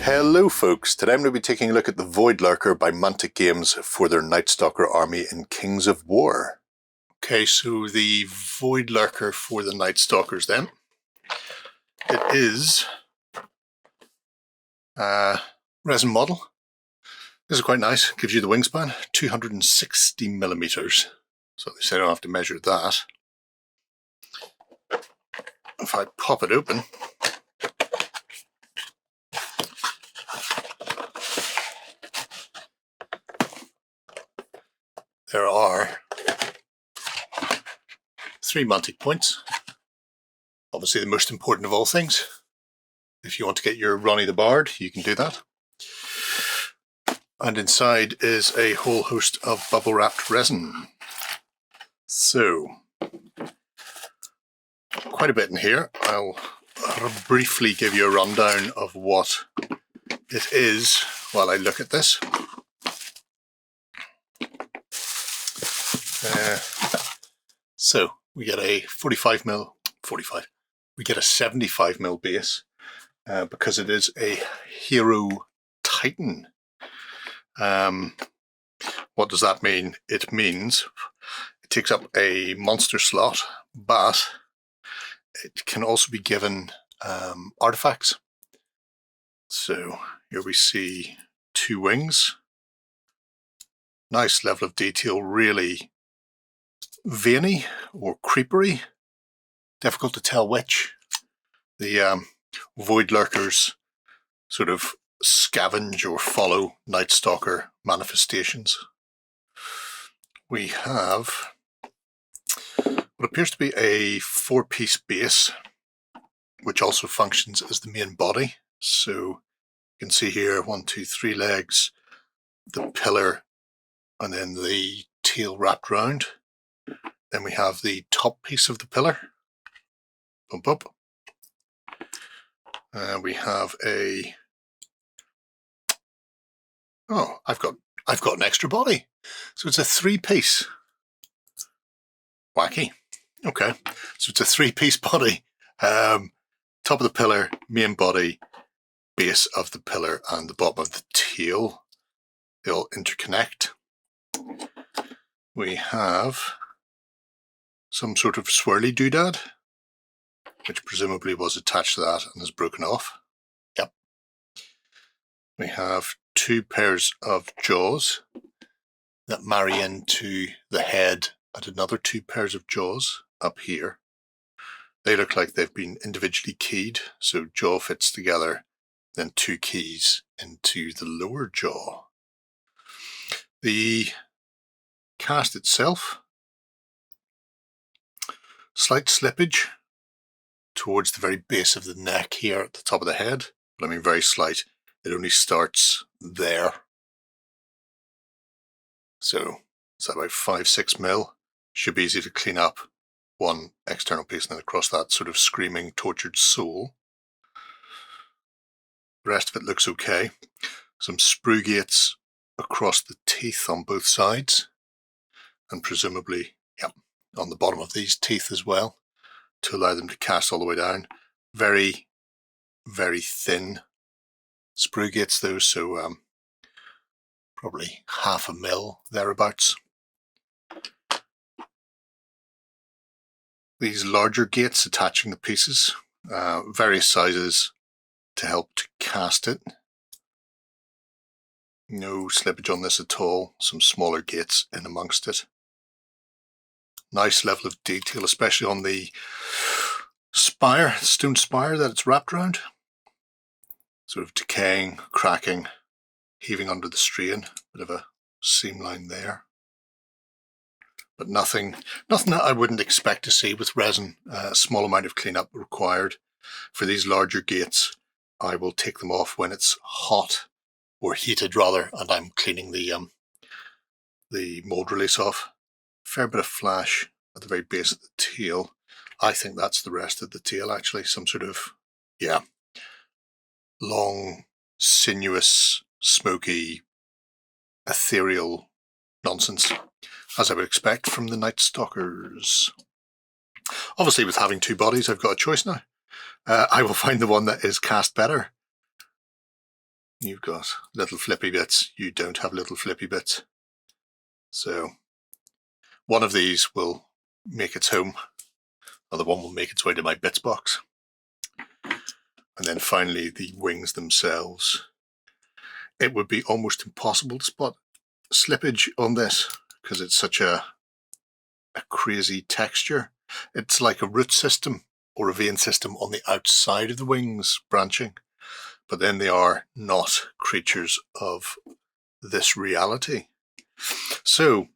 Hello folks, today I'm going to be taking a look at the Void Lurker by Mantic Games for their Nightstalker army in Kings of War. Okay, so the Void Lurker for the Nightstalkers then. It is a resin model. This is quite nice, gives you the wingspan, 260 millimeters. So they say I don't have to measure that. If I pop it open, there are 3 Mantic points. Obviously the most important of all things. If you want to get your Ronnie the Bard, you can do that. And inside is a whole host of bubble wrapped resin. So, quite a bit in here. I'll briefly give you a rundown of what it is while I look at this. So we get a 45mm, we get a 75mm base because it is a Hero Titan. What does that mean? It means it takes up a monster slot, but it can also be given artifacts. So here we see 2 wings. Nice level of detail, really veiny or creepery. Difficult to tell which. The Void Lurkers sort of scavenge or follow Nightstalker manifestations. We have what appears to be a 4-piece base, which also functions as the main body. So you can see here 1, 2, 3 legs, the pillar, and then the tail wrapped round. Then we have the top piece of the pillar. Bump up. We have a I've got an extra body. So it's a 3-piece. Wacky. Okay. So it's a 3-piece body. Top of the pillar, main body, base of the pillar, and the bottom of the tail. They all interconnect. We have some sort of swirly doodad, which presumably was attached to that and is broken off. Yep. We have 2 pairs of jaws that marry into the head and another 2 pairs of jaws up here. They look like they've been individually keyed, so jaw fits together, then 2 keys into the lower jaw. The cast itself, slight slippage towards the very base of the neck here at the top of the head, but I mean very slight. It only starts there. So it's about 5-6 mil. Should be easy to clean up. 1 external piece and then across that sort of screaming tortured soul. The rest of it looks okay. Some sprue gates across the teeth on both sides, and presumably, on the bottom of these teeth as well, to allow them to cast all the way down. Very, very thin sprue gates though, so probably 0.5 mil thereabouts. These larger gates attaching the pieces, various sizes to help to cast it. No slippage on this at all. Some smaller gates in amongst it. Nice level of detail, especially on the spire, stone spire that it's wrapped around. Sort of decaying, cracking, heaving under the strain. Bit of a seam line there. But nothing that I wouldn't expect to see with resin. A small amount of cleanup required. For these larger gates, I will take them off when it's hot, or heated rather, and I'm cleaning the mold release off. Fair bit of flash at the very base of the tail. I think that's the rest of the tail actually. Some sort of, long, sinuous, smoky, ethereal nonsense, as I would expect from the Nightstalkers. Obviously with having 2 bodies, I've got a choice now. I will find the one that is cast better. you've got little flippy bits, you don't have little flippy bits. So one of these will make its home, other one will make its way to my bits box. And then finally the wings themselves. It would be almost impossible to spot slippage on this because it's such a crazy texture. It's like a root system or a vein system on the outside of the wings branching, but then they are not creatures of this reality. So,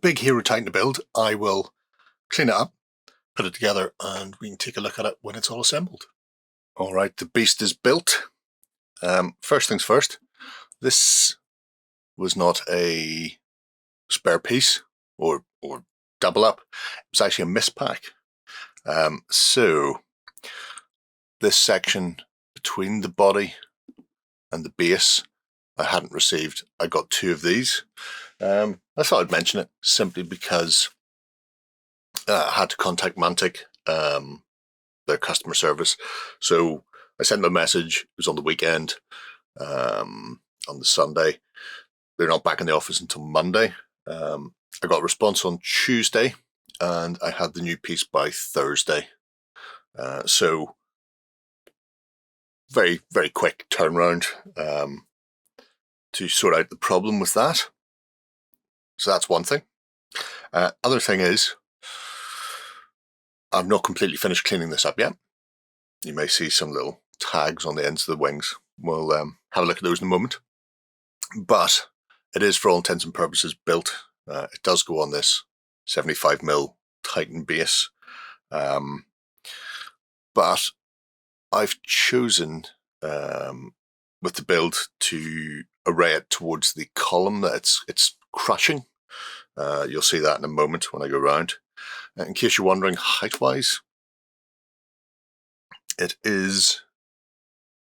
big Hero Titan to build. I will clean it up, put it together, and we can take a look at it when it's all assembled. Alright, the beast is built. First things first, this was not a spare piece or double up. It was actually a mispack. So this section between the body and the base I hadn't received. I got two of these. I thought I'd mention it simply because I had to contact Mantic, their customer service. So I sent them a message. It was on the weekend, on the Sunday. They're not back in the office until Monday. I got a response on Tuesday, and I had the new piece by Thursday. So very, very quick turnaround to sort out the problem with that. So that's one thing. Other thing is, I've not completely finished cleaning this up yet. You may see some little tags on the ends of the wings. We'll have a look at those in a moment. But it is, for all intents and purposes, built. It does go on this 75mm Titan base. But I've chosen, with the build, to array it towards the column that it's crushing. You'll see that in a moment when I go around. In case you're wondering, height-wise, it is...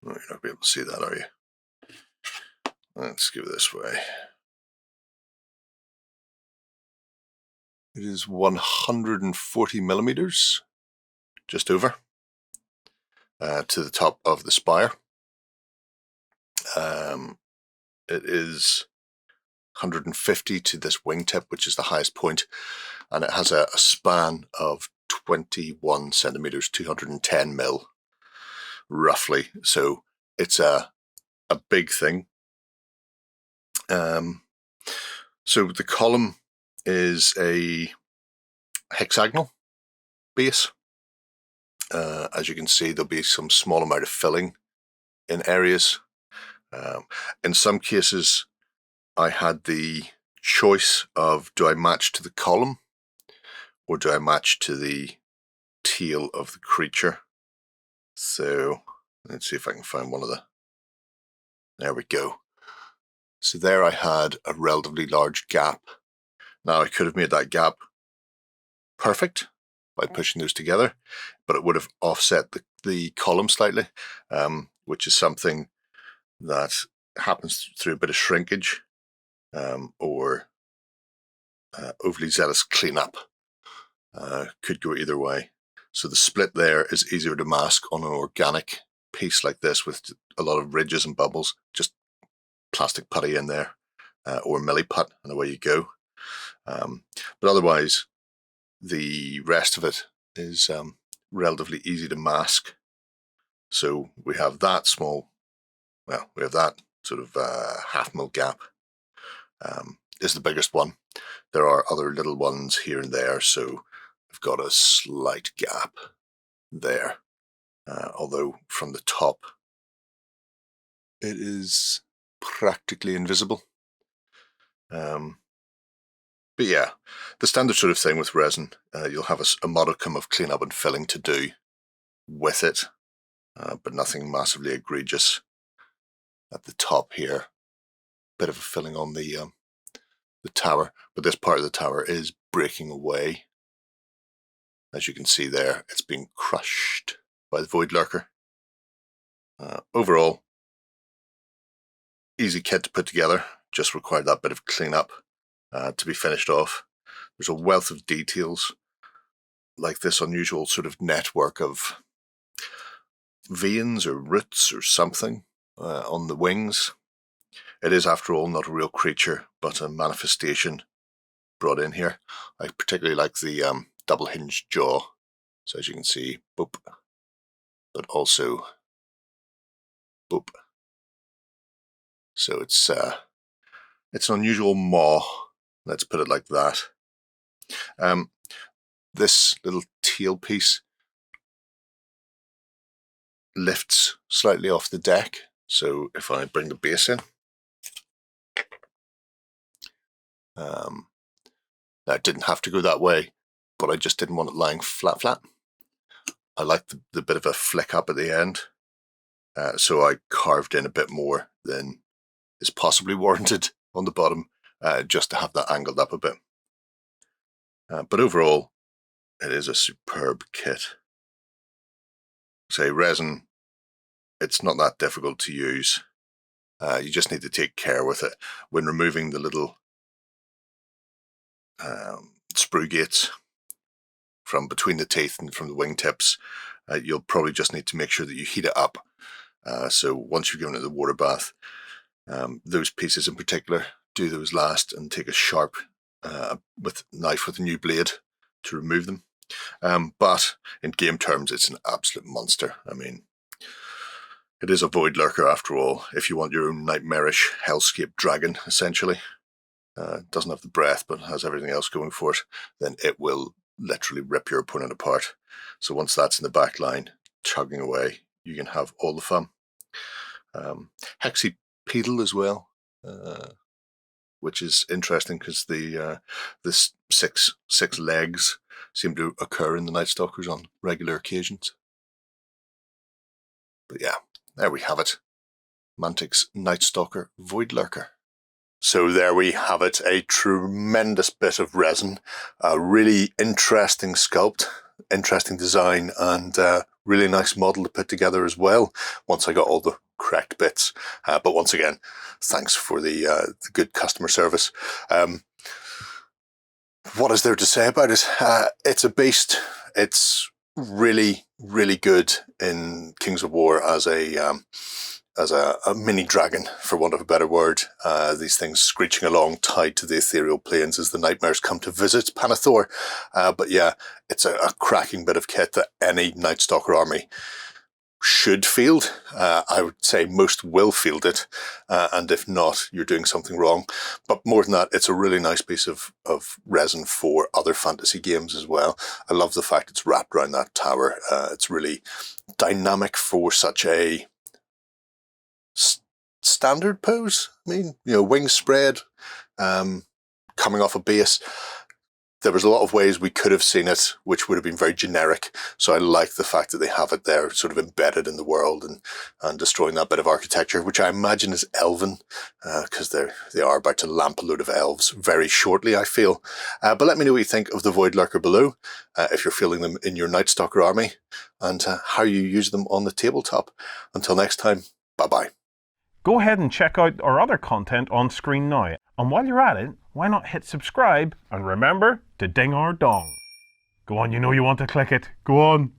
Oh, you're not going to be able to see that, are you? Let's go this way. It is 140mm, just over, to the top of the spire. It is 150 to this wingtip, which is the highest point, and it has a span of 21 centimeters, 210mm, roughly. So it's a big thing. So the column is a hexagonal base. As you can see, there'll be some small amount of filling in areas. In some cases, I had the choice of, do I match to the column or do I match to the tail of the creature? So let's see if I can find one of the... There we go. So there I had a relatively large gap. Now I could have made that gap perfect by pushing those together, but it would have offset the column slightly, which is something that happens through a bit of shrinkage or overly zealous cleanup. Could go either way. So the split there is easier to mask on an organic piece like this with a lot of ridges and bubbles. Just plastic putty in there, or milliput, and away you go. But otherwise, the rest of it is relatively easy to mask. So we have that small, well, we have that sort of half mil gap is the biggest one. There are other little ones here and there, so I've got a slight gap there, although from the top it is practically invisible. But yeah, the standard sort of thing with resin, you'll have a modicum of cleanup and filling to do with it, but nothing massively egregious. At the top here, bit of a filling on the tower, but this part of the tower is breaking away. As you can see there, it's being crushed by the Void Lurker. Overall, easy kit to put together, just required that bit of cleanup to be finished off. There's a wealth of details, like this unusual sort of network of veins or roots or something on the wings. It is, after all, not a real creature, but a manifestation brought in here. I particularly like the double hinged jaw. So as you can see, boop, but also boop. So it's an unusual maw. Let's put it like that. This little tail piece lifts slightly off the deck. So if I bring the base in, now it didn't have to go that way, but I just didn't want it lying flat. I like the bit of a flick up at the end, so I carved in a bit more than is possibly warranted on the bottom, just to have that angled up a bit. But overall, it is a superb kit. Say resin, it's not that difficult to use. You just need to take care with it when removing the little sprue gates from between the teeth and from the wingtips. You'll probably just need to make sure that you heat it up. So once you've given it the water bath, those pieces in particular, do those last and take a sharp knife with a new blade to remove them. But in game terms, it's an absolute monster. I mean, it is a Void Lurker after all. If you want your own nightmarish hellscape dragon, essentially, doesn't have the breath but has everything else going for it, then it will literally rip your opponent apart. So once that's in the back line, chugging away, you can have all the fun. Hexipedal as well, which is interesting because the six legs seem to occur in the Nightstalkers on regular occasions. But yeah, there we have it. Mantic's Nightstalker Void Lurker. So there we have it, a tremendous bit of resin, a really interesting sculpt, interesting design, and really nice model to put together as well, once I got all the correct bits. But once again, thanks for the good customer service. What is there to say about it? It's a beast. It's really, really good in Kings of War as a mini dragon, for want of a better word. These things screeching along, tied to the ethereal planes as the nightmares come to visit Panathor. But yeah, it's a cracking bit of kit that any Nightstalker army should field. I would say most will field it, and if not, you're doing something wrong. But more than that, it's a really nice piece of resin for other fantasy games as well. I love the fact it's wrapped around that tower. It's really dynamic for such a standard pose. I mean, wings spread, coming off a base. There was a lot of ways we could have seen it, which would have been very generic. So I like the fact that they have it there, sort of embedded in the world and destroying that bit of architecture, which I imagine is elven, because they are about to lamp a load of elves very shortly, I feel. But let me know what you think of the Void Lurker below, if you're fielding them in your Nightstalker army, and how you use them on the tabletop. Until next time, bye-bye. Go ahead and check out our other content on screen now. And while you're at it, why not hit subscribe and remember to ding our dong. Go on, you know you want to click it. Go on.